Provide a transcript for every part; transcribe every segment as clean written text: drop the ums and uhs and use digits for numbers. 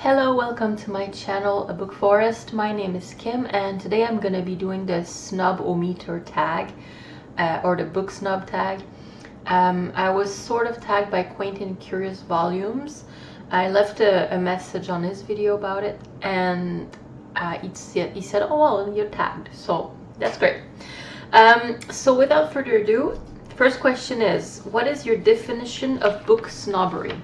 Hello, welcome to my channel, A Book Forest. My name is Kim, and today I'm going to be doing the Snob-o-Meter Tag, or the book snob tag. I was sort of tagged by Quentin Curious Volumes. I left a message on his video about it, and he said, oh well, you're tagged, so that's great. So without further ado, the first question is, what is your definition of book snobbery?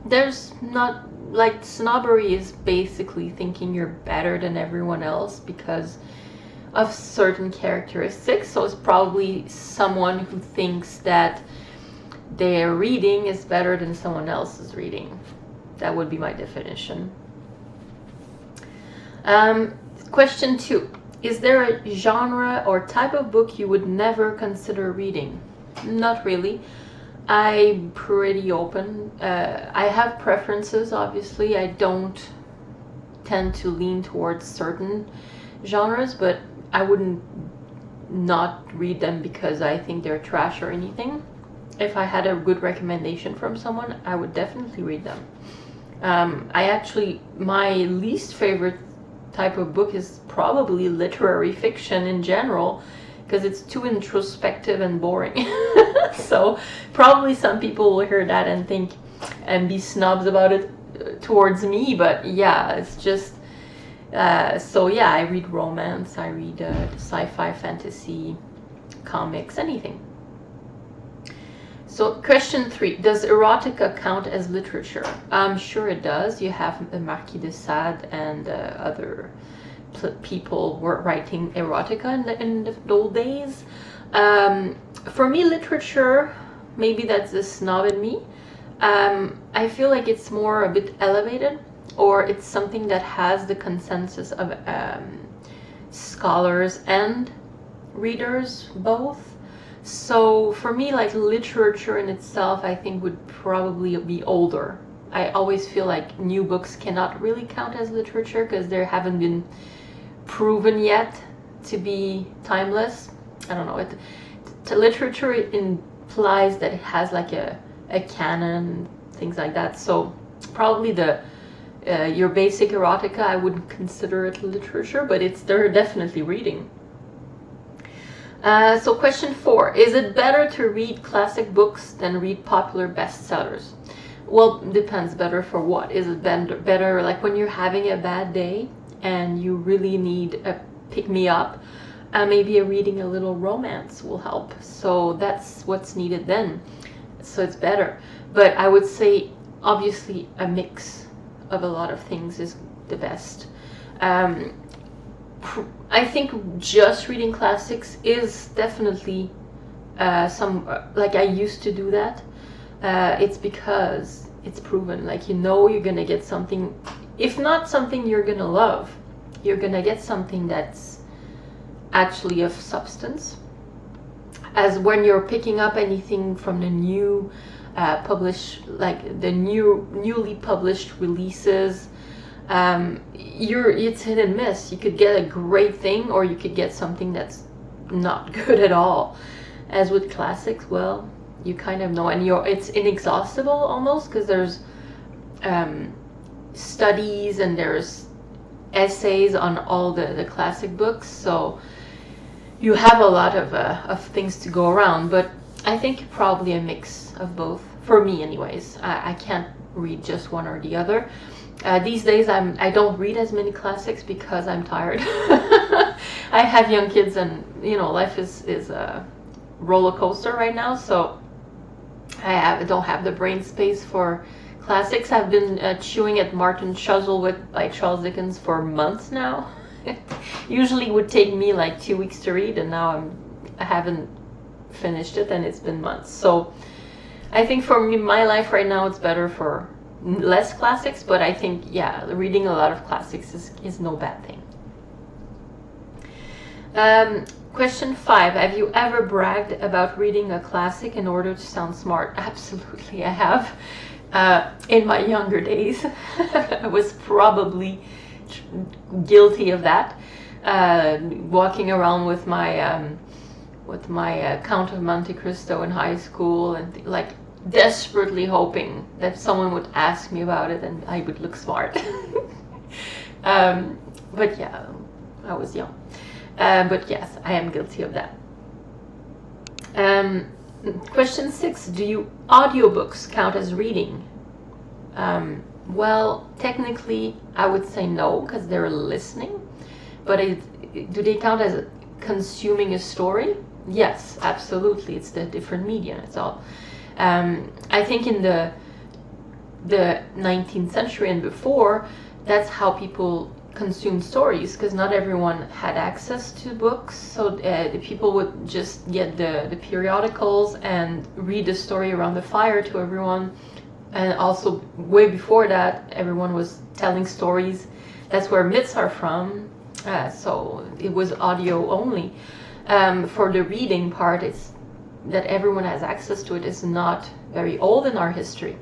There's not, like, snobbery is basically thinking you're better than everyone else because of certain characteristics. So it's probably someone who thinks that their reading is better than someone else's reading. That would be my definition. Question 2. Is there a genre or type of book you would never consider reading? Not really. I'm pretty open. I have preferences, obviously. I don't tend to lean towards certain genres, but I wouldn't not read them because I think they're trash or anything. If I had a good recommendation from someone, I would definitely read them. My least favorite type of book is probably literary fiction in general, because it's too introspective and boring. So probably some people will hear that and think and be snobs about it towards me, but yeah, it's just so yeah, I read romance, I read sci-fi, fantasy, comics, anything. So question 3, does erotica count as literature? I'm sure it does. You have the Marquis de Sade and other people were writing erotica in the old days. For me, literature, maybe that's the snob in me. I feel like it's more a bit elevated, or it's something that has the consensus of scholars and readers both. So for me, like, literature in itself, I think would probably be older. I always feel like new books cannot really count as literature because they haven't been proven yet to be timeless. I don't know, literature implies that it has like a canon, things like that. So probably your basic erotica, I wouldn't consider it literature, but they're definitely reading. So question 4, is it better to read classic books than read popular bestsellers? Well, depends. Better for what? Is it better like when you're having a bad day and you really need a pick-me-up? Maybe reading a little romance will help. So that's what's needed then. So it's better. But I would say, obviously, a mix of a lot of things is the best. I think just reading classics is definitely like I used to do that. It's because it's proven, like, you know, you're gonna get something, if not something you're gonna love, you're gonna get something that's actually of substance. As when you're picking up anything from the new newly published releases, it's hit and miss. You could get a great thing, or you could get something that's not good at all. As with classics, well, you kind of know, and it's inexhaustible almost, because there's studies and there's essays on all the classic books, so you have a lot of things to go around. But I think probably a mix of both, for me anyways. I can't read just one or the other. These days I don't read as many classics because I'm tired. I have young kids, and you know, life is a roller coaster right now, so I don't have the brain space for classics. I've been chewing at Martin Chuzzlewit by Charles Dickens for months now. Usually would take me like 2 weeks to read, and now I haven't finished it, and it's been months. So I think for me, my life right now, it's better for less classics, but I think, yeah, reading a lot of classics is no bad thing. Question 5, have you ever bragged about reading a classic in order to sound smart? Absolutely, I have. In my younger days, I was probably guilty of that. Walking around with my Count of Monte Cristo in high school, and like desperately hoping that someone would ask me about it and I would look smart. But yeah, I was young. But yes, I am guilty of that. Question 6, do audiobooks count as reading? Well, technically, I would say no, because they're listening. But do they count as consuming a story? Yes, absolutely. It's the different media. It's all. I think in the 19th century and before, that's how people consumed stories, because not everyone had access to books. So the people would just get the periodicals and read the story around the fire to everyone. And also, way before that, everyone was telling stories. That's where myths are from. So it was audio only. For the reading part, it's that everyone has access to it is not very old in our history.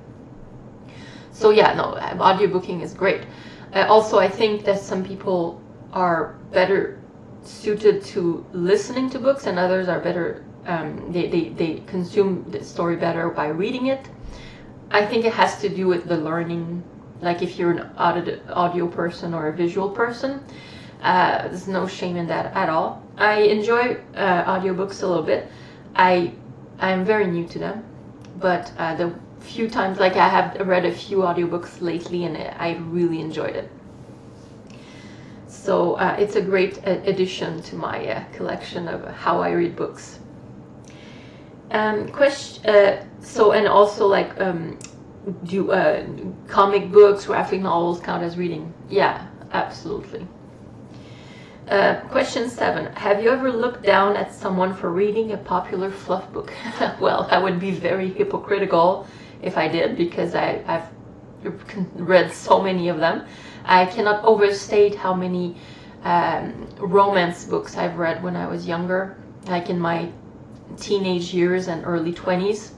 So yeah, no, audiobooking is great. Also, I think that some people are better suited to listening to books, and others are better. They consume the story better by reading it. I think it has to do with the learning. Like if you're an audio person or a visual person, there's no shame in that at all. I enjoy audiobooks a little bit. I'm very new to them, but the few times, like I have read a few audiobooks lately, and I really enjoyed it. So it's a great addition to my collection of how I read books. So, and also, like, do comic books, graphic novels count as reading? Yeah, absolutely. Question 7. Have you ever looked down at someone for reading a popular fluff book? Well, I would be very hypocritical if I did, because I've read so many of them. I cannot overstate how many romance books I've read when I was younger, like in my teenage years and early 20s.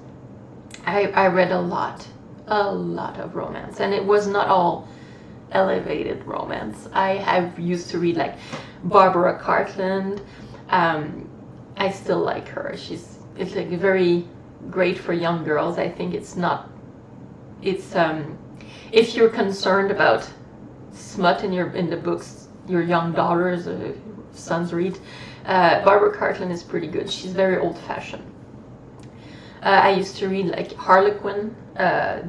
I read a lot of romance, and it was not all elevated romance. I used to read like Barbara Cartland. I still like her. It's like very great for young girls. I think it's if you're concerned about smut in the books your young daughters or sons read, Barbara Cartland is pretty good. She's very old-fashioned. I used to read like Harlequin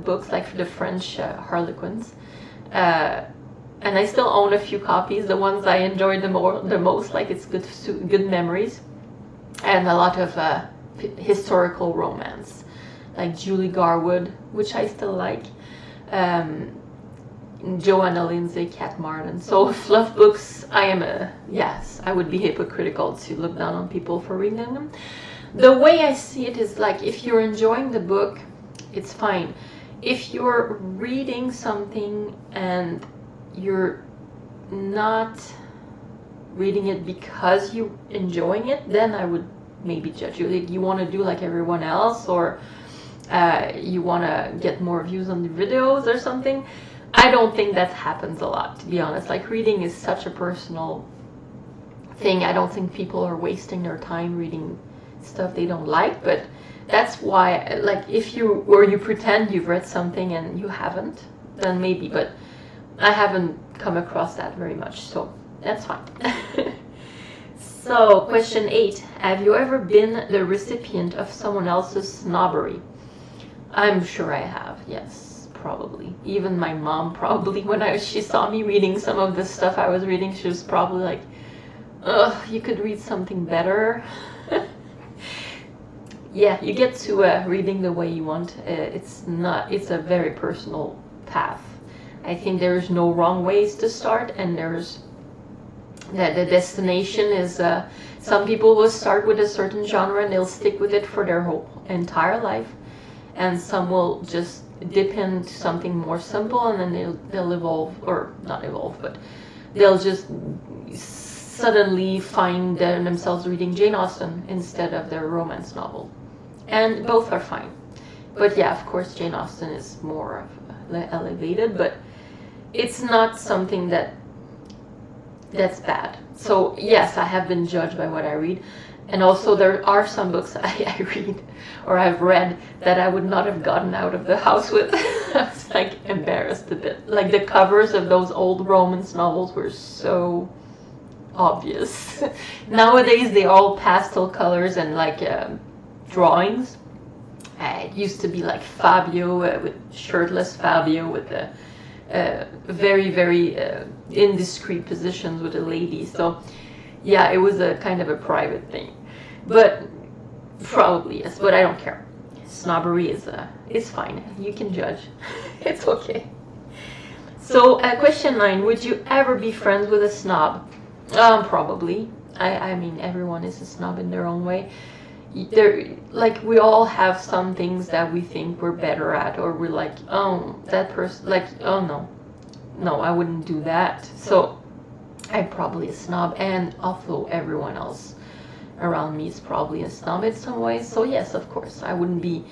books, like for the French Harlequins. And I still own a few copies, the ones I enjoyed the most, like it's good memories. And a lot of historical romance, like Julie Garwood, which I still like. Joanna Lindsay, Kat Martin. So fluff books, I would be hypocritical to look down on people for reading them. The way I see it is like, if you're enjoying the book, it's fine. If you're reading something and you're not reading it because you're enjoying it, then I would maybe judge you. Like, you want to do like everyone else, or you want to get more views on the videos or something. I don't think that happens a lot, to be honest. Like, reading is such a personal thing. I don't think people are wasting their time reading stuff they don't like, but that's why, like, if you pretend you've read something and you haven't, then maybe, but I haven't come across that very much, so that's fine. So, question 8. Have you ever been the recipient of someone else's snobbery? I'm sure I have, yes, probably. Even my mom, probably, when she saw me reading some of the stuff I was reading, she was probably like, ugh, you could read something better. Yeah, you get to reading the way you want. It's a very personal path. I think there's no wrong ways to start, and there's the destination is some people will start with a certain genre and they'll stick with it for their whole entire life, and some will just dip into something more simple, and then they'll evolve, or not evolve, but they'll just suddenly find themselves reading Jane Austen instead of their romance novel. And both are fine. But yeah, of course, Jane Austen is more elevated, but it's not something that's bad. So yes, I have been judged by what I read. And also there are some books I read or I've read that I would not have gotten out of the house with. I was like embarrassed a bit. Like the covers of those old romance novels were so obvious. Nowadays they all pastel colors and like drawings. It used to be like Fabio, with shirtless Fabio with the very, very indiscreet positions with a lady. So yeah, it was a kind of a private thing. But probably yes, but I don't care. Snobbery is fine. You can judge. It's okay. So question 9, would you ever be friends with a snob? Probably. I mean, everyone is a snob in their own way. Like we all have some things that we think we're better at, or we're like, oh, that person, like, oh no, I wouldn't do that. So I'm probably a snob, and although everyone else around me is probably a snob in some ways. So yes, of course, I wouldn't be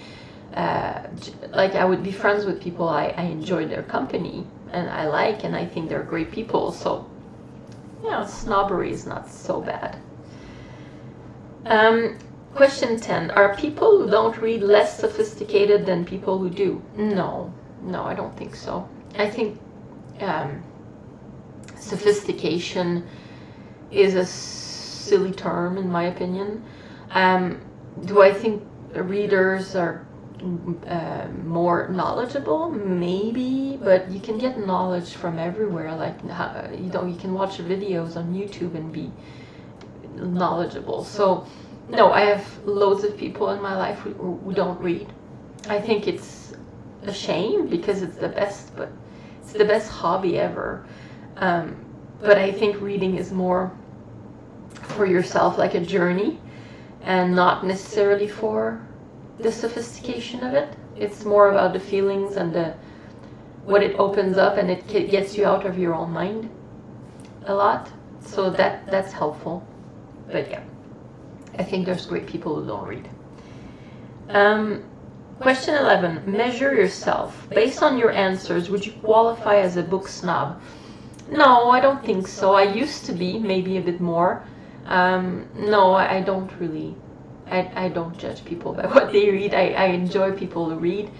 like I would be friends with people I enjoy their company and I like, and I think they're great people. So yeah, snobbery is not so bad. Question 10, are people who don't read less sophisticated than people who do? No, I don't think so. I think sophistication is a silly term in my opinion. Do I think readers are more knowledgeable? Maybe, but you can get knowledge from everywhere. Like you can watch videos on YouTube and be knowledgeable. So no, I have loads of people in my life who don't read. I think it's a shame because it's the best hobby ever. But I think reading is more for yourself, like a journey, and not necessarily for the sophistication of it. It's more about the feelings and what it opens up, and it gets you out of your own mind a lot. So that's helpful. But yeah, I think there's great people who don't read. Question 11, measure yourself. Based on your answers, would you qualify as a book snob? No, I don't think so. I used to be, maybe a bit more. No, I don't really. I don't judge people by what they read. I enjoy people who read,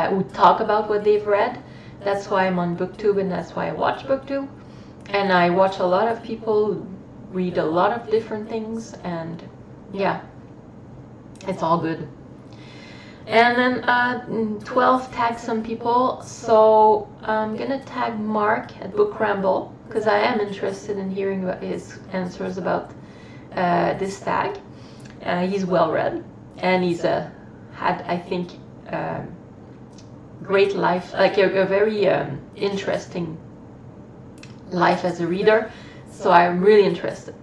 who talk about what they've read. That's why I'm on BookTube, and that's why I watch BookTube. And I watch a lot of people who read a lot of different things, and yeah, it's all good. And then 12, tag some people. So I'm gonna tag Mark at Book Ramble because I am interested in hearing about his answers about this tag. He's well read, and he's had, I think, great life, like a very interesting life as a reader. So I'm really interested.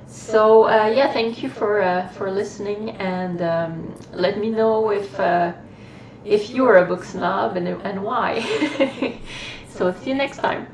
So yeah, thank you for listening, and let me know if you're a book snob and why. So see you next time.